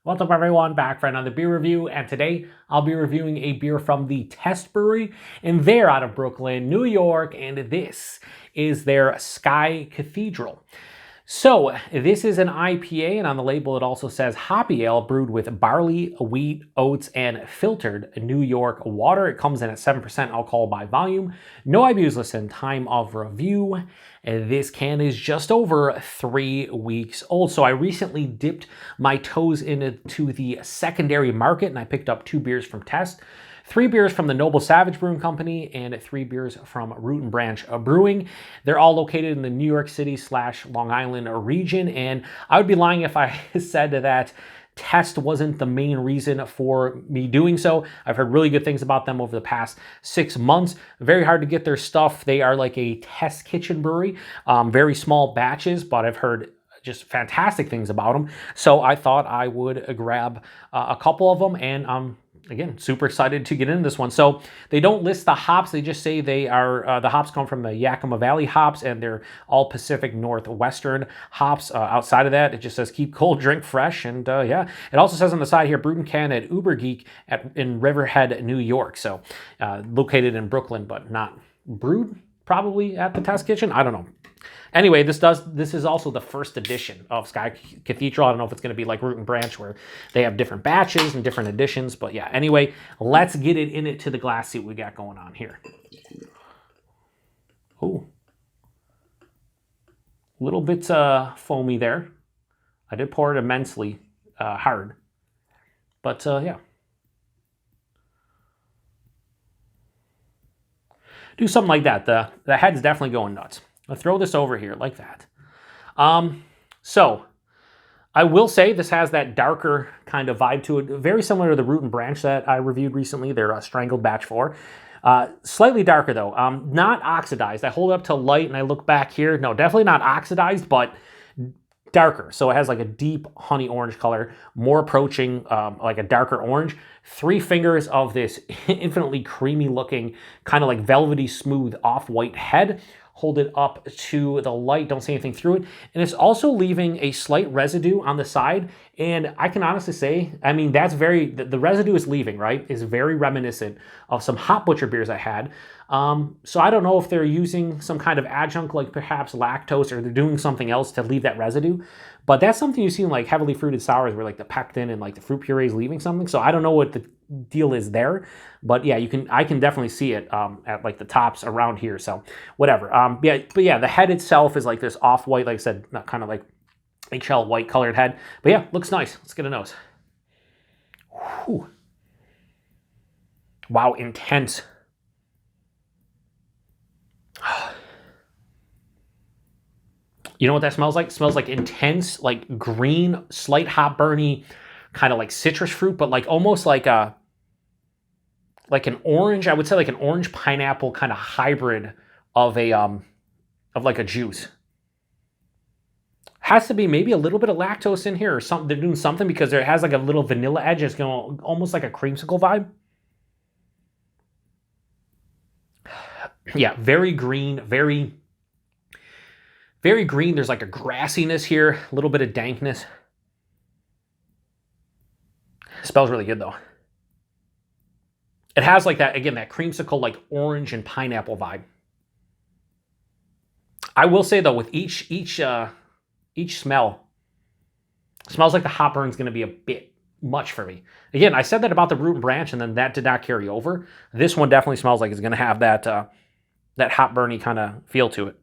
What's up everyone, back for another beer review, and today I'll be reviewing a beer from the Test Brewery, and they're out of Brooklyn, New York, and this is their Sky Cathedral. So this is an IPA, and on the label it also says hoppy ale brewed with barley, wheat, oats, and filtered New York water. It comes in at 7% alcohol by volume. No IBUs listed. Time of review. This can is just over 3 weeks old. So I recently dipped my toes into the secondary market, and I picked up 2 beers from Test. 3 beers from the Noble Savage Brewing Company and 3 beers from Root and Branch Brewing. They're all located in the New York City / Long Island region, and I would be lying if I said that Test wasn't the main reason for me doing so. I've heard really good things about them over the past 6 months. Very hard to get their stuff. They are like a test kitchen brewery, very small batches, but I've heard just fantastic things about them. So I thought I would grab a couple of them, and again, super excited to get into this one. So they don't list the hops. They just say they are, the hops come from the Yakima Valley hops, and they're all Pacific Northwestern hops. Outside of that, it just says keep cold, drink fresh. And yeah, it also says on the side here, brewed and canned at Uber Geek in Riverhead, New York. So located in Brooklyn, but not brewed probably at the Test Kitchen. I don't know. Anyway, this is also the first edition of Sky Cathedral. I don't know if it's going to be like Root and Branch where they have different batches and different editions, but yeah. Anyway, let's get it into the glass, see what we got going on here. Oh, little bit foamy there. I did pour it immensely hard, but yeah. Do something like that. The head's definitely going nuts. I'll throw this over here like that. So I will say this has that darker kind of vibe to it, very similar to the Root and Branch that I reviewed recently. They're Strangled Batch 4. Slightly darker though, not oxidized. I hold it up to light and I look back here. No, definitely not oxidized, but darker. So it has like a deep honey orange color, more approaching like a darker orange. 3 fingers of this infinitely creamy looking, kind of like velvety smooth off-white head. Hold it up to the light, don't see anything through it. And it's also leaving a slight residue on the side. And I can honestly say, I mean, that's the residue is leaving, right? Is very reminiscent of some Hop Butcher beers I had. So I don't know if they're using some kind of adjunct, like perhaps lactose, or they're doing something else to leave that residue. But that's something you see in like heavily fruited sours where like the pectin and like the fruit puree is leaving something. So I don't know what the deal is there, but yeah, I can definitely see it at like the tops around here. So whatever. Yeah, but yeah, the head itself is like this off-white, like I said, not kind of like eggshell white colored head. But yeah, looks nice. Let's get a nose. Whew. Wow, intense. You know what that smells like? It smells like intense, like green, slight hop burny, kind of like citrus fruit, but like almost like an orange. I would say like an orange pineapple kind of hybrid of like a juice. Has to be maybe a little bit of lactose in here or something. They're doing something because it has like a little vanilla edge. It's going almost like a creamsicle vibe. Yeah, very green, very green. There's like a grassiness here, a little bit of dankness. It smells really good though. It has like that, again, that creamsicle, like orange and pineapple vibe. I will say though, with each smell, it smells like the hop burn's going to be a bit much for me. Again, I said that about the Root and Branch, and then that did not carry over. This one definitely smells like it's going to have that that hop burny kind of feel to it.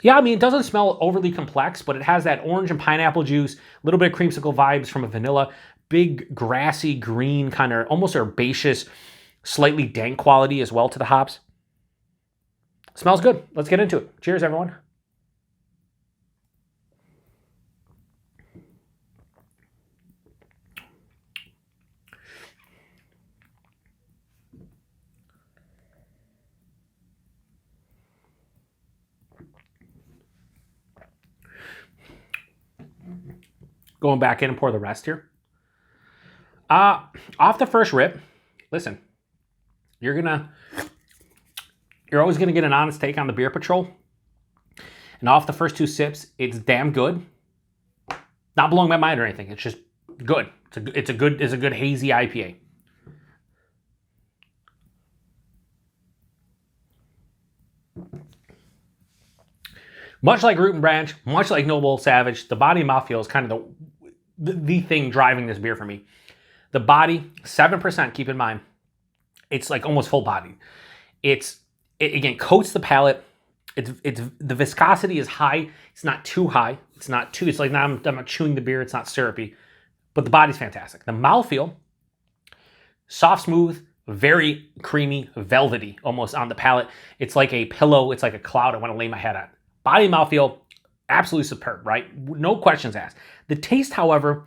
Yeah, I mean, it doesn't smell overly complex, but it has that orange and pineapple juice, a little bit of creamsicle vibes from a vanilla, big grassy green, kind of almost herbaceous, slightly dank quality as well to the hops. Smells good. Let's get into it. Cheers, everyone. Going back in and pour the rest here. Off the first rip, listen, you're always gonna get an honest take on the beer PaTroll. And off the first 2 sips, it's damn good. Not blowing my mind or anything. It's just good. It's a good hazy IPA. Much like Root and Branch, much like Noble Savage, the body and mouthfeel is kind of the thing driving this beer for me. The body, 7%, keep in mind. It's like almost full body. It again coats the palate. It's the viscosity is high. It's not too high. It's like now I'm not chewing the beer. It's not syrupy, but the body's fantastic. The mouthfeel, soft, smooth, very creamy, velvety, almost on the palate. It's like a pillow. It's like a cloud I want to lay my head on. Body mouthfeel, absolutely superb, right? No questions asked. The taste, however,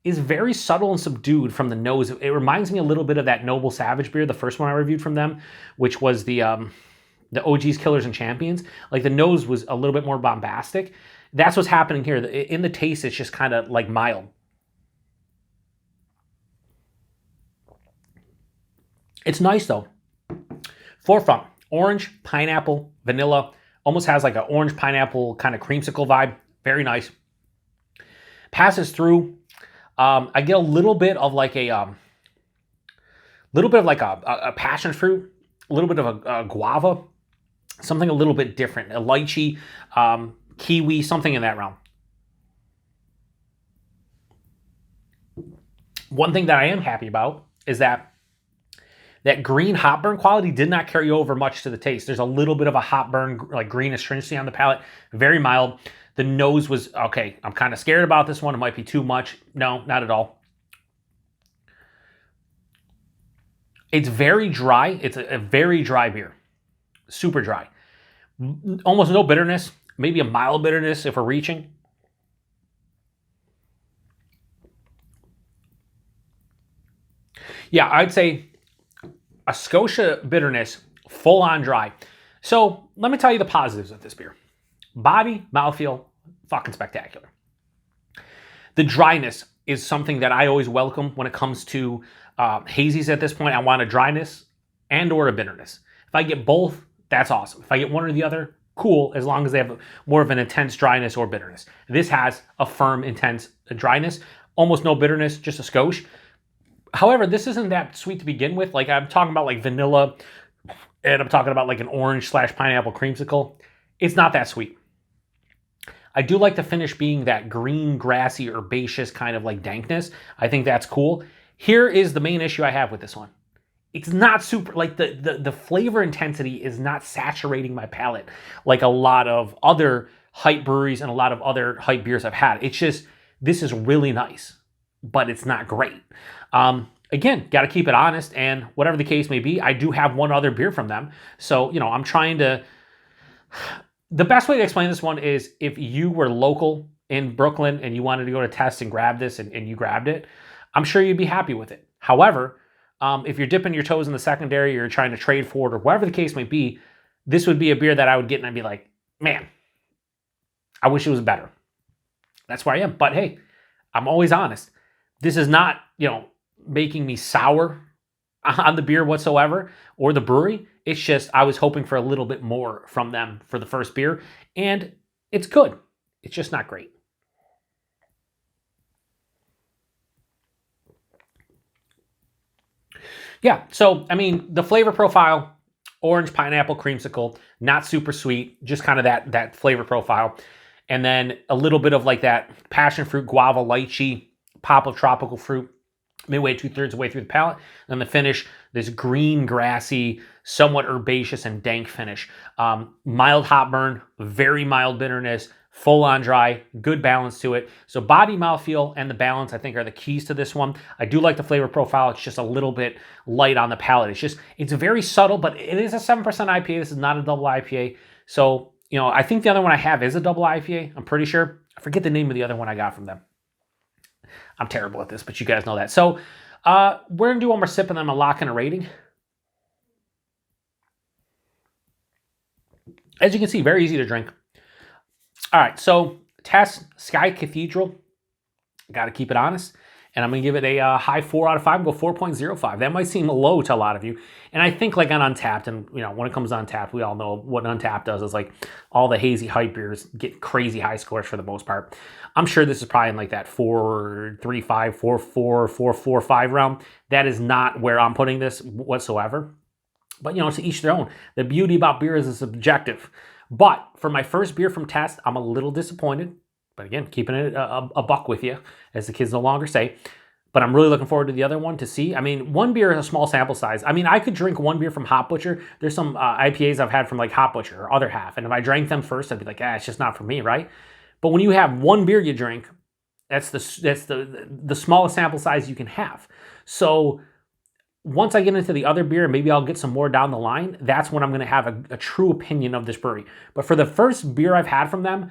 is very subtle and subdued from the nose. It reminds me a little bit of that Noble Savage beer, the first one I reviewed from them, which was the OG's Killers and Champions. Like the nose was a little bit more bombastic. That's what's happening here. In the taste, it's just kind of like mild. It's nice though. Forefront, orange, pineapple, vanilla. Almost has like an orange pineapple kind of creamsicle vibe. Very nice. Passes through. I get a little bit of like a passion fruit, a little bit of a guava, something a little bit different, a lychee, kiwi, something in that realm. One thing that I am happy about is that green hop burn quality did not carry over much to the taste. There's a little bit of a hop burn, like green astringency on the palate, very mild. The nose was, okay, I'm kind of scared about this one. It might be too much. No, not at all. It's very dry. It's a very dry beer. Super dry. Almost no bitterness. Maybe a mild bitterness if we're reaching. Yeah, I'd say a Scotia bitterness, full on dry. So let me tell you the positives of this beer. Body, mouthfeel, fucking spectacular. The dryness is something that I always welcome when it comes to hazies at this point. I want a dryness and or a bitterness. If I get both, that's awesome. If I get one or the other, cool, as long as they have more of an intense dryness or bitterness. This has a firm, intense dryness, almost no bitterness, just a skosh. However, this isn't that sweet to begin with. Like I'm talking about like vanilla, and I'm talking about like an orange / pineapple creamsicle. It's not that sweet. I do like the finish being that green, grassy, herbaceous kind of like dankness. I think that's cool. Here is the main issue I have with this one. It's not super, like the flavor intensity is not saturating my palate like a lot of other hype breweries and a lot of other hype beers I've had. It's just, this is really nice, but it's not great. Again, got to keep it honest, and whatever the case may be, I do have one other beer from them. So, you know, I'm trying to... The best way to explain this one is if you were local in Brooklyn and you wanted to go to Test and grab this and you grabbed it, I'm sure you'd be happy with it. However, if you're dipping your toes in the secondary or you're trying to trade for it or whatever the case may be, this would be a beer that I would get and I'd be like, man, I wish it was better. That's where I am. But hey, I'm always honest. This is not, you know, making me sour on the beer whatsoever or the brewery. It's just I was hoping for a little bit more from them for the first beer, and it's good. It's just not great. Yeah, so I mean, the flavor profile, orange pineapple creamsicle, not super sweet, just kind of that flavor profile. And then a little bit of like that passion fruit, guava, lychee, pop of tropical fruit, midway 2/3 of the way through the palate. And the finish, this green, grassy, somewhat herbaceous and dank finish. Mild hop burn, very mild bitterness, full on dry, good balance to it. So body, mouthfeel, and the balance, I think, are the keys to this one. I do like the flavor profile. It's just a little bit light on the palate. It's very subtle, but it is a 7% IPA. This is not a double IPA. So, you know, I think the other one I have is a double IPA. I'm pretty sure. I forget the name of the other one I got from them. I'm terrible at this, but you guys know that. So we're going to do one more sip and then I'm going to lock in a rating. As you can see, very easy to drink. All right, so Test Sky Cathedral. Got to keep it honest. and I'm going to give it a high 4 out of 5 and go 4.05. That might seem low to a lot of you. And I think like on Untapped, and you know, when it comes to Untapped, we all know what Untapped does is like all the hazy hype beers get crazy high scores for the most part. I'm sure this is probably in like that 4.35, 4.4, 4.45 realm. That is not where I'm putting this whatsoever. But you know, to each their own. The beauty about beer is it's subjective. But for my first beer from Test, I'm a little disappointed. But again, keeping it a buck with you, as the kids no longer say. But I'm really looking forward to the other one to see. I mean, one beer is a small sample size. I mean, I could drink one beer from Hop Butcher. There's some IPAs I've had from like Hop Butcher or Other Half. And if I drank them first, I'd be like, it's just not for me, right? But when you have one beer you drink, that's the smallest sample size you can have. So once I get into the other beer, maybe I'll get some more down the line. That's when I'm going to have a true opinion of this brewery. But for the first beer I've had from them,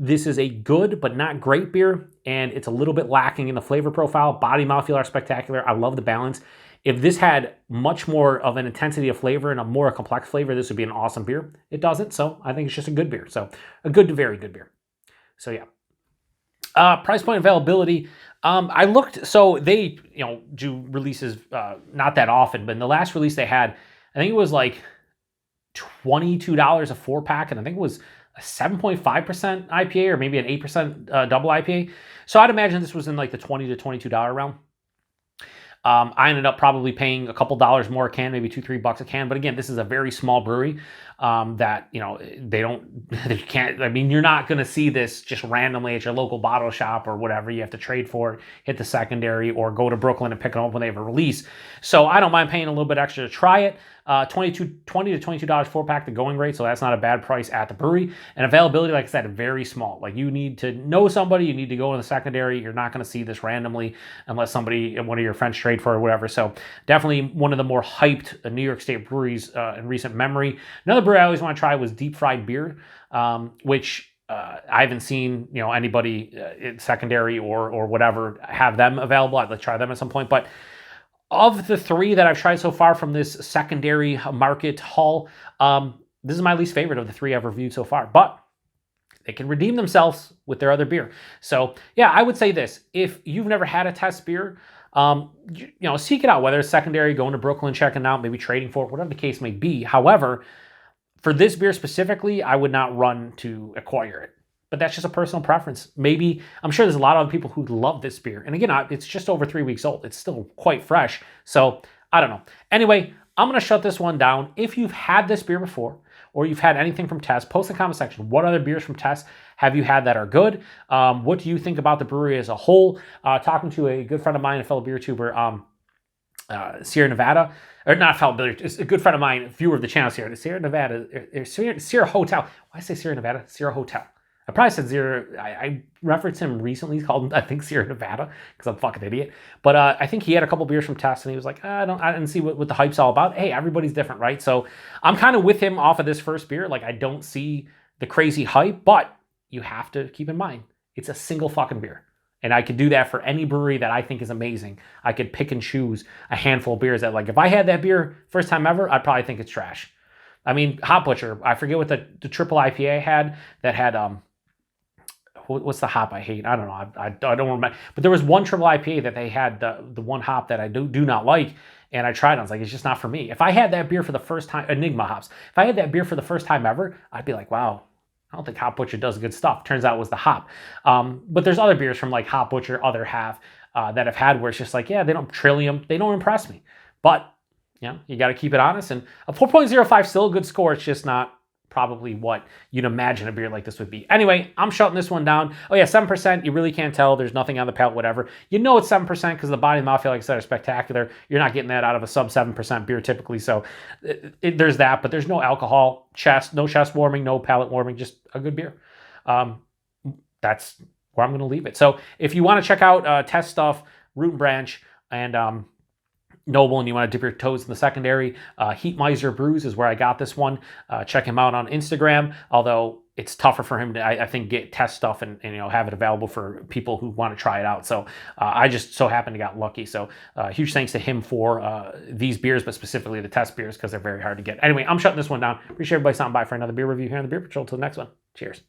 this is a good but not great beer, and it's a little bit lacking in the flavor profile. Body, mouthfeel are spectacular. I love the balance. If this had much more of an intensity of flavor and a more complex flavor, this would be an awesome beer. It doesn't, so I think it's just a good beer. So a good to very good beer. So yeah. Price point availability. I looked, so they do releases not that often, but in the last release they had, I think it was like $22 a 4-pack, and I think it was a 7.5% IPA or maybe an 8% double IPA. So I'd imagine this was in like the $20 to $22 realm. I ended up probably paying a couple dollars more a can, maybe $2-3 a can. But again, this is a very small brewery that, they can't, I mean, you're not going to see this just randomly at your local bottle shop or whatever. You have to trade for it, hit the secondary, or go to Brooklyn and pick them up when they have a release. So I don't mind paying a little bit extra to try it. $20 to $22 4-pack, the going rate, so that's not a bad price at the brewery. And availability, like I said, very small. Like you need to know somebody, you need to go in the secondary. You're not going to see this randomly unless somebody, one of your friends trade for it or whatever. So definitely one of the more hyped New York State breweries in recent memory. Another brewery I always want to try was Deep Fried Beer, which I haven't seen anybody in secondary or whatever have them available. I'd like to try them at some point, but of the three that I've tried so far from this secondary market haul, this is my least favorite of the three I've reviewed so far. But they can redeem themselves with their other beer. So yeah, I would say this: if you've never had a Test beer, seek it out. Whether it's secondary, going to Brooklyn, checking it out, maybe trading for it, whatever the case may be. However, for this beer specifically, I would not run to acquire it. But that's just a personal preference. Maybe, I'm sure there's a lot of other people who love this beer. And again, it's just over 3 weeks old. It's still quite fresh. So, I don't know. Anyway, I'm going to shut this one down. If you've had this beer before, or you've had anything from Test, post in the comment section. What other beers from Test have you had that are good? What do you think about the brewery as a whole? Talking to a good friend of mine, a fellow beer tuber, Sierra Nevada, or not a fellow beer, it's a good friend of mine, viewer of the channel, Sierra Nevada, Sierra Hotel. Why say Sierra Nevada? Sierra Hotel. I probably said Sierra. I referenced him recently. He called him, I think, Sierra Nevada, because I'm a fucking idiot. But I think he had a couple beers from Test, and he was like, I didn't see what the hype's all about. Hey, everybody's different, right? So I'm kind of with him off of this first beer. Like, I don't see the crazy hype, but you have to keep in mind, it's a single fucking beer. And I could do that for any brewery that I think is amazing. I could pick and choose a handful of beers that, like, if I had that beer first time ever, I'd probably think it's trash. I mean, Hop Butcher, I forget what the triple IPA had that had, what's the hop I hate? I don't know. I don't remember. But there was one triple IPA that they had, the one hop that I do not like, and I tried it. I was like, it's just not for me. If I had that beer for the first time, Enigma hops, if I had that beer for the first time ever, I'd be like, wow, I don't think Hop Butcher does good stuff. Turns out it was the hop. But there's other beers from like Hop Butcher, Other Half, that I've had where it's just like, yeah, they don't Trillium, they don't impress me. But you got to keep it honest. And a 4.05 still a good score. It's just not probably what you'd imagine a beer like this would be. Anyway, I'm shutting this one down. Oh yeah, 7%. You really can't tell. There's nothing on the palate, whatever. You know it's 7% because the body and mouthfeel, like I said, are spectacular. You're not getting that out of a sub 7% beer typically. So there's that, but there's no alcohol, no chest warming, no palate warming, just a good beer. That's where I'm going to leave it. So if you want to check out Test stuff, Root and Branch, and Noble, and you want to dip your toes in the secondary, Heat Miser Brews is where I got this one. Check him out on Instagram, although it's tougher for him to, I think, get Test stuff and have it available for people who want to try it out. So I just so happened to got lucky. So huge thanks to him for these beers, but specifically the Test beers, because they're very hard to get. Anyway, I'm shutting this one down. Appreciate everybody stopping by for another beer review here on the Beer Patrol. Till the next one. Cheers.